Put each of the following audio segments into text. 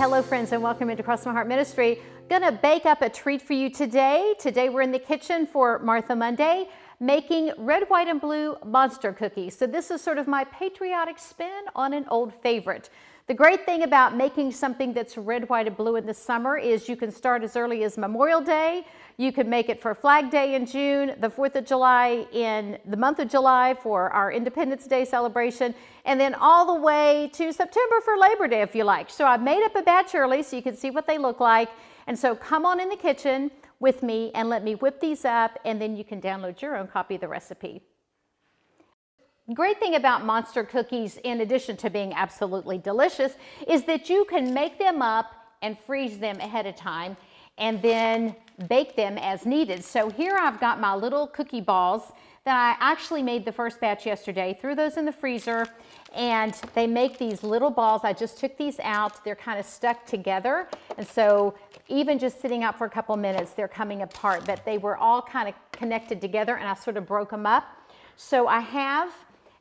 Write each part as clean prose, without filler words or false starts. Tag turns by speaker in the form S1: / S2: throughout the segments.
S1: Hello friends, and welcome into Cross My Heart Ministry. Gonna bake up a treat for you today. Today we're in the kitchen for Martha Monday, making red, white, and blue monster cookies. So this is sort of my patriotic spin on an old favorite. The great thing about making something that's red, white, and blue in the summer is you can start as early as Memorial Day. You can make it for Flag Day in June, the 4th of July in the month of July for our Independence Day celebration, and then all the way to September for Labor Day if you like. So I made up a batch early so you can see what they look like. And so come on in the kitchen with me and let me whip these up, and then you can download your own copy of the recipe. Great thing about monster cookies, in addition to being absolutely delicious, is that you can make them up and freeze them ahead of time and then bake them as needed. So here I've got my little cookie balls that I actually made the first batch yesterday, threw those in the freezer, and they make these little balls. I just took these out. They're kind of stuck together, and so even just sitting out for a couple minutes, they're coming apart, but they were all kind of connected together, and I sort of broke them up. So I have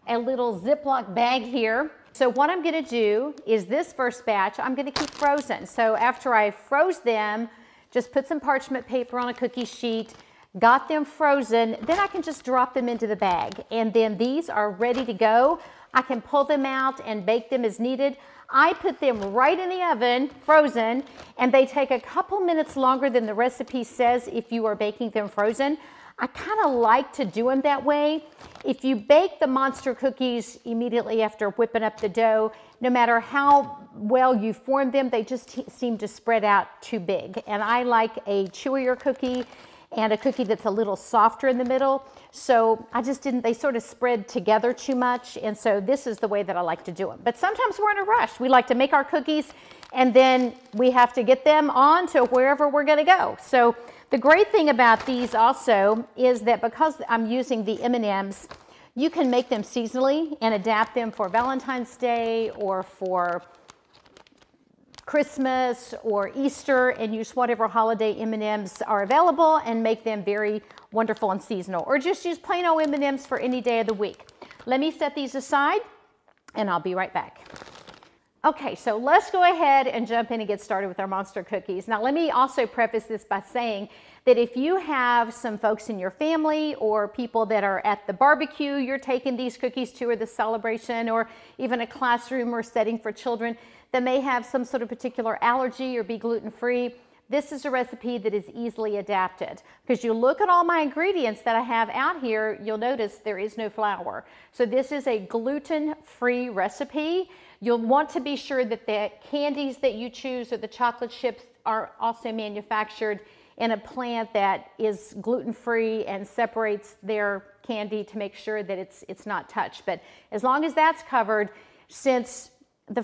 S1: a little Ziploc bag here. So what I'm gonna do is this first batch, I'm gonna keep frozen. So after I froze them, just put some parchment paper on a cookie sheet, got them frozen, then I can just drop them into the bag. And then these are ready to go. I can pull them out and bake them as needed. I put them right in the oven, frozen, and they take a couple minutes longer than the recipe says if you are baking them frozen. I kind of like to do them that way. If you bake the monster cookies immediately after whipping up the dough, no matter how well you form them, they just seem to spread out too big. And I like a chewier cookie and a cookie that's a little softer in the middle. So I just didn't, they sort of spread together too much. And so this is the way that I like to do them. But sometimes we're in a rush. We like to make our cookies and then we have to get them on to wherever we're gonna go. So the great thing about these also is that because I'm using the M&Ms, you can make them seasonally and adapt them for Valentine's Day or for Christmas or Easter, and use whatever holiday M&Ms are available and make them very wonderful and seasonal. Or just use plain old M&Ms for any day of the week. Let me set these aside and I'll be right back. Okay, so let's go ahead and jump in and get started with our monster cookies. Now let me also preface this by saying that if you have some folks in your family or people that are at the barbecue you're taking these cookies to, or the celebration, or even a classroom or setting for children that may have some sort of particular allergy or be gluten-free, this is a recipe that is easily adapted. Because you look at all my ingredients that I have out here, you'll notice there is no flour. So this is a gluten-free recipe. You'll want to be sure that the candies that you choose or the chocolate chips are also manufactured in a plant that is gluten-free and separates their candy to make sure that it's not touched. But as long as that's covered, since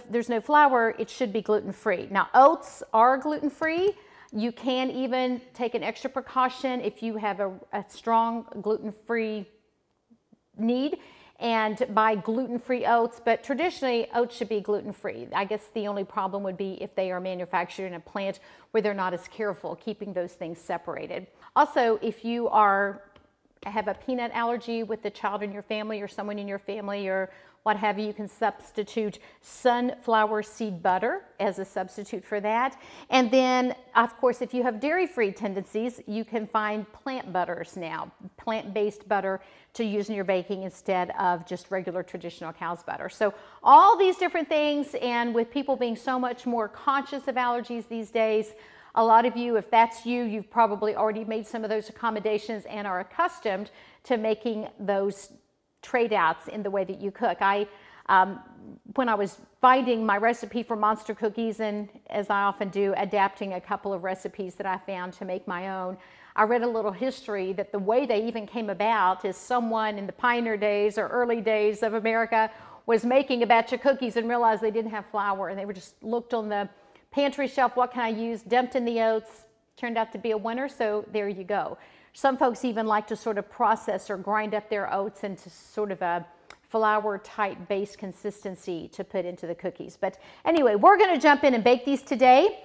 S1: there's no flour, it should be gluten-free. Now, oats are gluten-free. You can even take an extra precaution if you have a strong gluten-free need and buy gluten-free oats, but traditionally oats should be gluten-free. I guess the only problem would be if they are manufactured in a plant where they're not as careful keeping those things separated. Also, if you have a peanut allergy with a child in your family or someone in your family or what have you, you can substitute sunflower seed butter as a substitute for that. And then, of course, if you have dairy-free tendencies, you can find plant butters now, plant-based butter to use in your baking instead of just regular traditional cow's butter. So all these different things, and with people being so much more conscious of allergies these days, a lot of you, if that's you, you've probably already made some of those accommodations and are accustomed to making those trade-outs in the way that you cook. When I was finding my recipe for monster cookies, and as I often do, adapting a couple of recipes that I found to make my own, I read a little history that the way they even came about is someone in the pioneer days or early days of America was making a batch of cookies and realized they didn't have flour, and they were just looked on the pantry shelf, what can I use, dumped in the oats, turned out to be a winner, so there you go. Some folks even like to sort of process or grind up their oats into sort of a flour type base consistency to put into the cookies. But anyway, we're going to jump in and bake these today.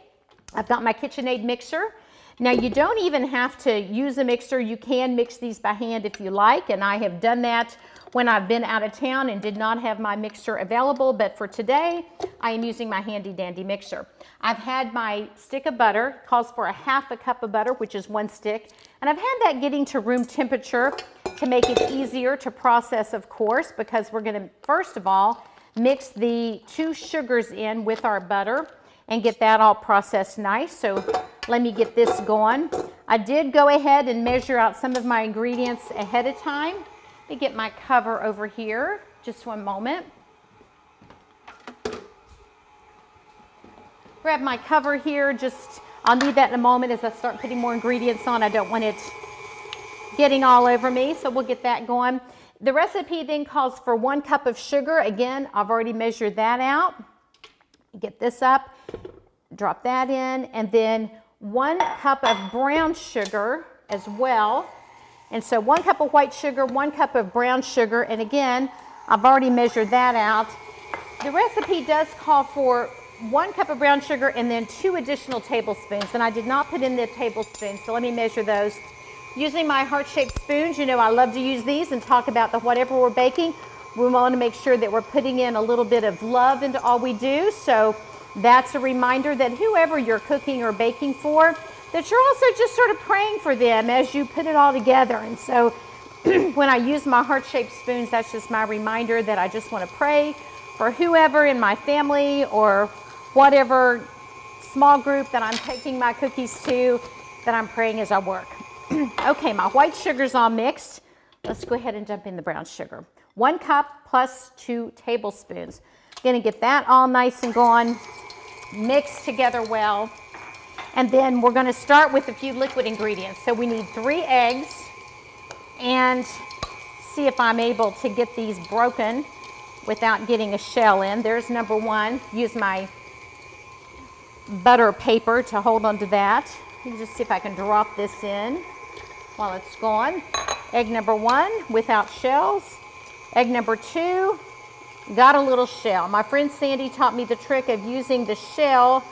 S1: I've got my KitchenAid mixer. Now you don't even have to use a mixer. You can mix these by hand if you like, and I have done that when I've been out of town and did not have my mixer available, but for today, I am using my handy dandy mixer. I've had my stick of butter, calls for a half a cup of butter, which is 1 stick, and I've had that getting to room temperature to make it easier to process, of course, because we're gonna, first of all, mix the 2 sugars in with our butter and get that all processed nice. So let me get this going. I did go ahead and measure out some of my ingredients ahead of time. Let me get my cover over here, just one moment. Grab my cover here, I'll need that in a moment as I start putting more ingredients on. I don't want it getting all over me, so we'll get that going. The recipe then calls for 1 cup of sugar. Again, I've already measured that out. Get this up, drop that in, and then 1 cup of brown sugar as well. And so 1 cup of white sugar, 1 cup of brown sugar, and again, I've already measured that out. The recipe does call for 1 cup of brown sugar and then 2 additional tablespoons, and I did not put in the tablespoons, so let me measure those. Using my heart-shaped spoons, you know I love to use these and talk about whatever we're baking. We want to make sure that we're putting in a little bit of love into all we do. So that's a reminder that whoever you're cooking or baking for, that you're also just sort of praying for them as you put it all together. And so when I use my heart-shaped spoons, that's just my reminder that I just want to pray for whoever in my family or whatever small group that I'm taking my cookies to, that I'm praying as I work. Okay, my white sugar's all mixed. Let's go ahead and dump in the brown sugar. 1 cup plus 2 tablespoons. Gonna get that all nice and going, mixed together well. And then we're gonna start with a few liquid ingredients. So we need 3 eggs, and see if I'm able to get these broken without getting a shell in. There's number 1. Use my butter paper to hold onto that. You can just see if I can drop this in while it's going. Egg number 1 without shells. Egg number 2 got a little shell. My friend Sandy taught me the trick of using the shell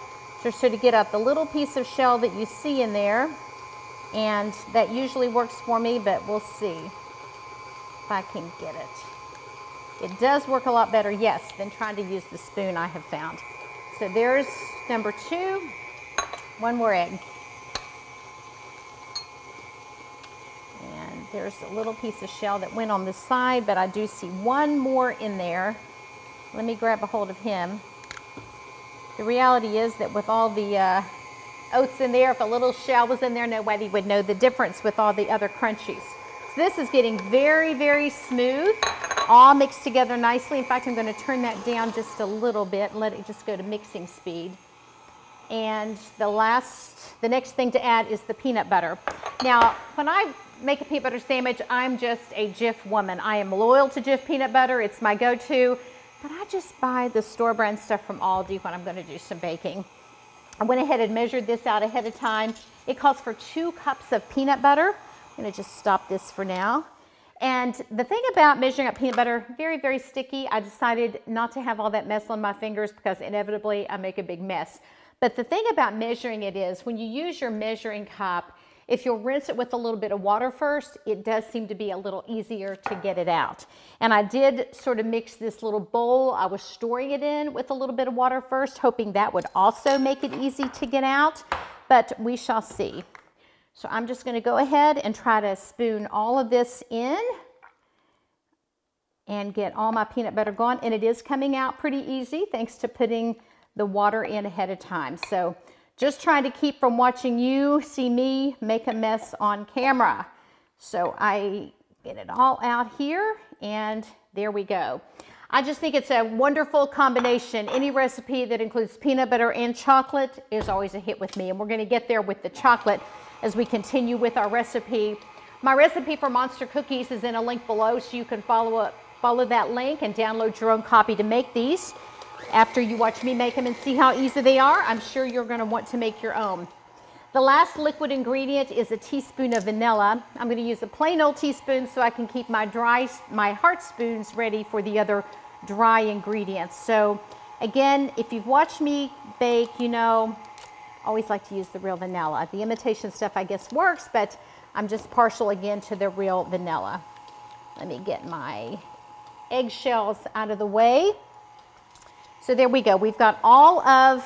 S1: to sort of get out the little piece of shell that you see in there, and that usually works for me, but we'll see if I can get it. It does work a lot better, yes, than trying to use the spoon, I have found. So there's number 2, 1 more egg. There's a little piece of shell that went on the side, but I do see 1 more in there. Let me grab a hold of him. The reality is that with all the oats in there, if a little shell was in there, nobody would know the difference with all the other crunchies. So this is getting very, very smooth, all mixed together nicely. In fact, I'm going to turn that down just a little bit and let it just go to mixing speed. And the next thing to add is the peanut butter. Now, when I make a peanut butter sandwich, I'm just a Jif woman. I am loyal to Jif peanut butter. It's my go-to, but I just buy the store-brand stuff from Aldi when I'm going to do some baking. I went ahead and measured this out ahead of time. It calls for 2 cups of peanut butter. I'm going to just stop this for now. And the thing about measuring up peanut butter, very, very sticky. I decided not to have all that mess on my fingers because inevitably I make a big mess. But the thing about measuring it is when you use your measuring cup, if you'll rinse it with a little bit of water first, it does seem to be a little easier to get it out. And I did sort of mix this little bowl I was storing it in with a little bit of water first, hoping that would also make it easy to get out, but we shall see. So I'm just gonna go ahead and try to spoon all of this in and get all my peanut butter going. And it is coming out pretty easy thanks to putting the water in ahead of time. So just trying to keep from watching you see me make a mess on camera. So I get it all out here, and there we go. I just think it's a wonderful combination. Any recipe that includes peanut butter and chocolate is always a hit with me, and we're going to get there with the chocolate as we continue with our recipe. My recipe for monster cookies is in a link below, so you can follow that link and download your own copy to make these. After you watch me make them and see how easy they are, I'm sure you're going to want to make your own. The last liquid ingredient is a teaspoon of vanilla. I'm going to use a plain old teaspoon so I can keep my heart spoons ready for the other dry ingredients. So again, if you've watched me bake, you know, I always like to use the real vanilla. The imitation stuff I guess works, but I'm just partial again to the real vanilla. Let me get my eggshells out of the way. So there we go. We've got all of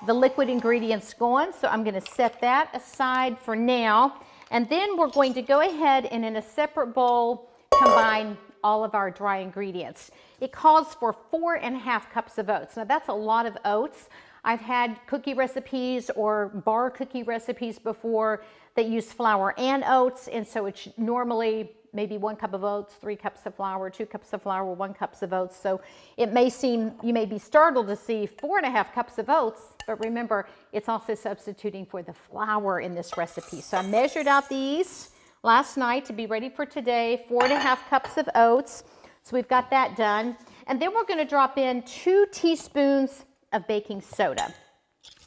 S1: the liquid ingredients going, so I'm going to set that aside for now. And then we're going to go ahead and in a separate bowl combine all of our dry ingredients. It calls for 4.5 cups of oats. Now that's a lot of oats. I've had cookie recipes or bar cookie recipes before that use flour and oats, and so it's normally maybe 1 cup of oats, 3 cups of flour, 2 cups of flour, 1 cup of oats. So it may seem, you may be startled to see 4.5 cups of oats, but remember, it's also substituting for the flour in this recipe. So I measured out these last night to be ready for today, 4.5 cups of oats. So we've got that done. And then we're going to drop in 2 teaspoons of baking soda.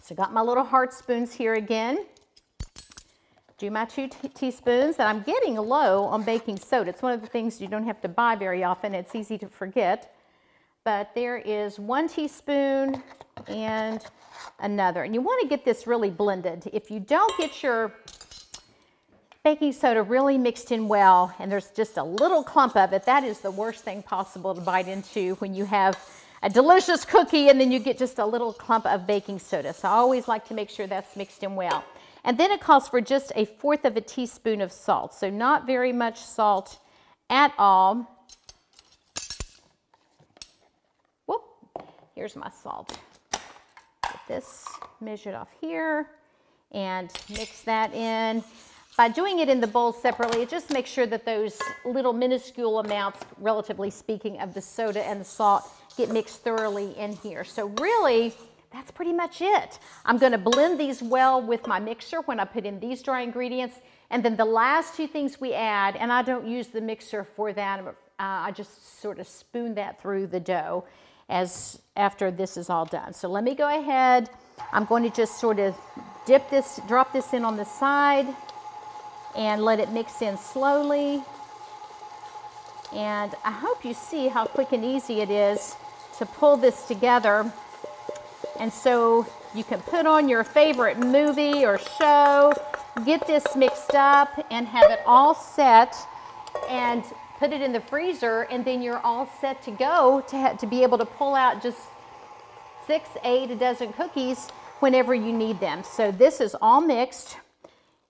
S1: So I got my little heart spoons here again. Do my 2 teaspoons, and I'm getting low on baking soda. It's one of the things you don't have to buy very often. It's easy to forget. But there is 1 teaspoon and another. And you want to get this really blended. If you don't get your baking soda really mixed in well, and there's just a little clump of it, that is the worst thing possible to bite into when you have a delicious cookie and then you get just a little clump of baking soda. So I always like to make sure that's mixed in well. And then it calls for just 1/4 teaspoon of salt. So not very much salt at all. Whoop, here's my salt. Get this measured off here and mix that in. By doing it in the bowl separately, it just makes sure that those little minuscule amounts, relatively speaking, of the soda and the salt get mixed thoroughly in here. So really, that's pretty much it. I'm going to blend these well with my mixer when I put in these dry ingredients. And then the last 2 things we add, and I don't use the mixer for that, I just sort of spoon that through the dough after this is all done. So let me go ahead. I'm going to just sort of drop this in on the side and let it mix in slowly. And I hope you see how quick and easy it is to pull this together. And so you can put on your favorite movie or show, get this mixed up and have it all set and put it in the freezer, and then you're all set to go to be able to pull out just 6, 8, a dozen cookies whenever you need them. So this is all mixed.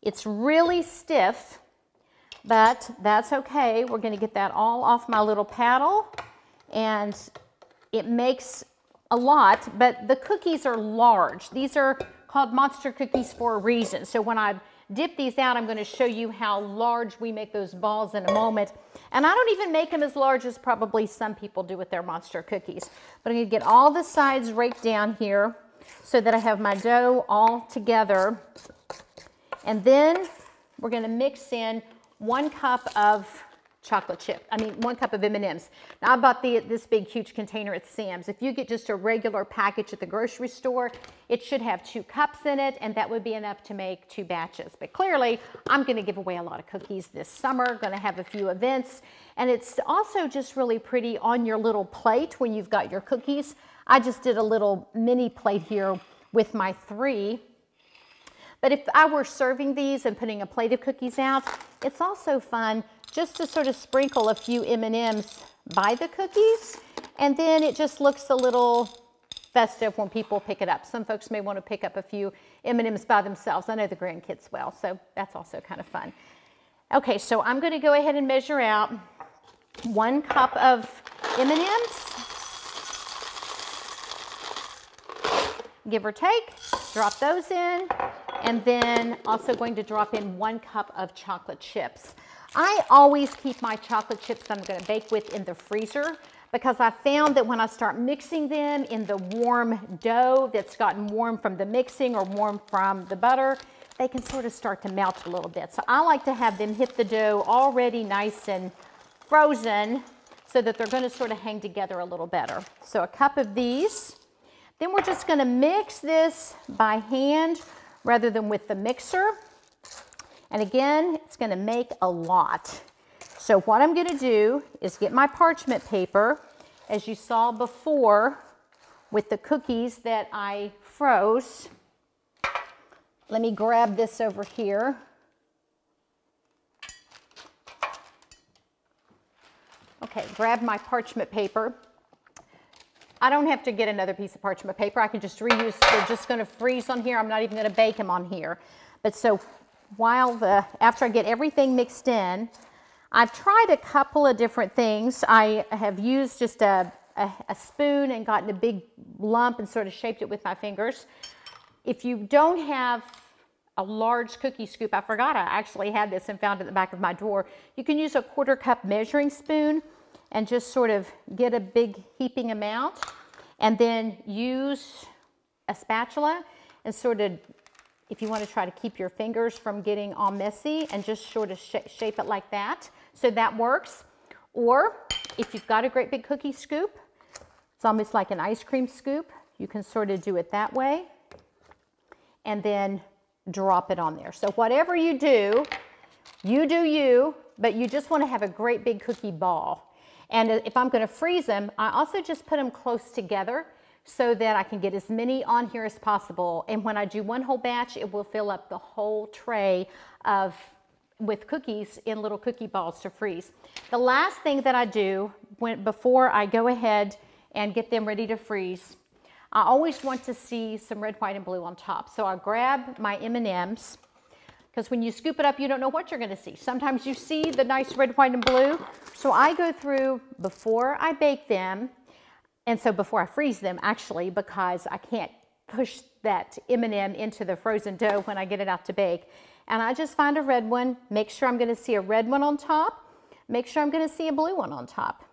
S1: It's really stiff, but that's okay. We're going to get that all off my little paddle, and it makes a lot, but the cookies are large. These are called monster cookies for a reason. So when I dip these out, I'm going to show you how large we make those balls in a moment. And I don't even make them as large as probably some people do with their monster cookies. But I'm going to get all the sides raked down here so that I have my dough all together. And then we're going to mix in 1 cup of chocolate chip. 1 cup of M&Ms. Now I bought this big huge container at Sam's. If you get just a regular package at the grocery store, it should have 2 cups in it, and that would be enough to make 2 batches. But clearly, I'm going to give away a lot of cookies this summer, going to have a few events, and it's also just really pretty on your little plate when you've got your cookies. I just did a little mini plate here with my 3. But if I were serving these and putting a plate of cookies out, it's also fun just to sort of sprinkle a few M&Ms by the cookies, and then it just looks a little festive when people pick it up. Some folks may want to pick up a few M&Ms by themselves. I know the grandkids will, so that's also kind of fun. Okay, so I'm going to go ahead and measure out 1 cup of M&Ms, give or take. Drop those in, and then also going to drop in 1 cup of chocolate chips. I always keep my chocolate chips I'm going to bake with in the freezer, because I found that when I start mixing them in the warm dough that's gotten warm from the mixing or warm from the butter, they can sort of start to melt a little bit. So I like to have them hit the dough already nice and frozen so that they're going to sort of hang together a little better. So a cup of these. Then we're just going to mix this by hand rather than with the mixer. And again, it's going to make a lot. So what I'm going to do is get my parchment paper, as you saw before with the cookies that I froze. Let me grab this over here. Okay, grab my parchment paper. I don't have to get another piece of parchment paper. I can just reuse, they're just gonna freeze on here. I'm not even gonna bake them on here. But so after I get everything mixed in, I've tried a couple of different things. I have used just a spoon and gotten a big lump and sort of shaped it with my fingers. If you don't have a large cookie scoop, I forgot I actually had this and found it in the back of my drawer. You can use a 1/4 cup measuring spoon and just sort of get a big heaping amount, and then use a spatula and sort of, if you want to try to keep your fingers from getting all messy, and just sort of shape it like that. So that works. Or if you've got a great big cookie scoop, it's almost like an ice cream scoop, you can sort of do it that way and then drop it on there. So whatever you do, but you just want to have a great big cookie ball. And if I'm going to freeze them, I also just put them close together so that I can get as many on here as possible. And when I do one whole batch, it will fill up the whole tray with cookies in little cookie balls to freeze. The last thing that I do before I go ahead and get them ready to freeze, I always want to see some red, white, and blue on top. So I grab my M&Ms, because when you scoop it up, you don't know what you're going to see. Sometimes you see the nice red, white, and blue. So I go through before I bake them, and so before I freeze them, actually, because I can't push that M&M into the frozen dough when I get it out to bake. And I just find a red one, make sure I'm going to see a red one on top, make sure I'm going to see a blue one on top.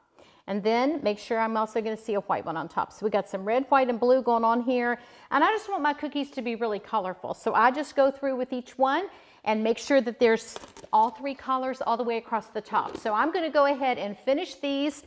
S1: And then make sure I'm also going to see a white one on top. So we got some red, white, and blue going on here. And I just want my cookies to be really colorful. So I just go through with each one and make sure that there's all 3 colors all the way across the top. So I'm going to go ahead and finish these,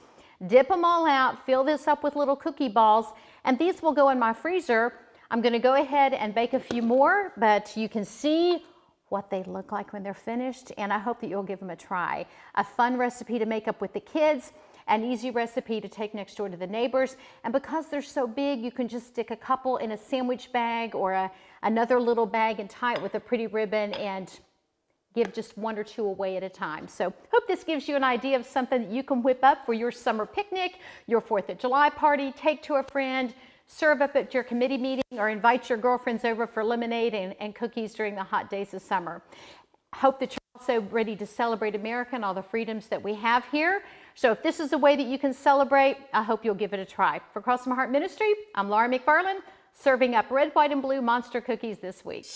S1: dip them all out, fill this up with little cookie balls, and these will go in my freezer. I'm going to go ahead and bake a few more, but you can see what they look like when they're finished, and I hope that you'll give them a try. A fun recipe to make up with the kids, an easy recipe to take next door to the neighbors, and because they're so big, you can just stick a couple in a sandwich bag or another little bag and tie it with a pretty ribbon and give just 1 or 2 away at a time. So hope this gives you an idea of something that you can whip up for your summer picnic, your 4th of July party, take to a friend, serve up at your committee meeting, or invite your girlfriends over for lemonade and cookies during the hot days of summer. Hope that you're also ready to celebrate America and all the freedoms that we have here. So if this is a way that you can celebrate, I hope you'll give it a try. For Cross My Heart Ministry, I'm Laura McFarland, serving up red, white, and blue monster cookies this week.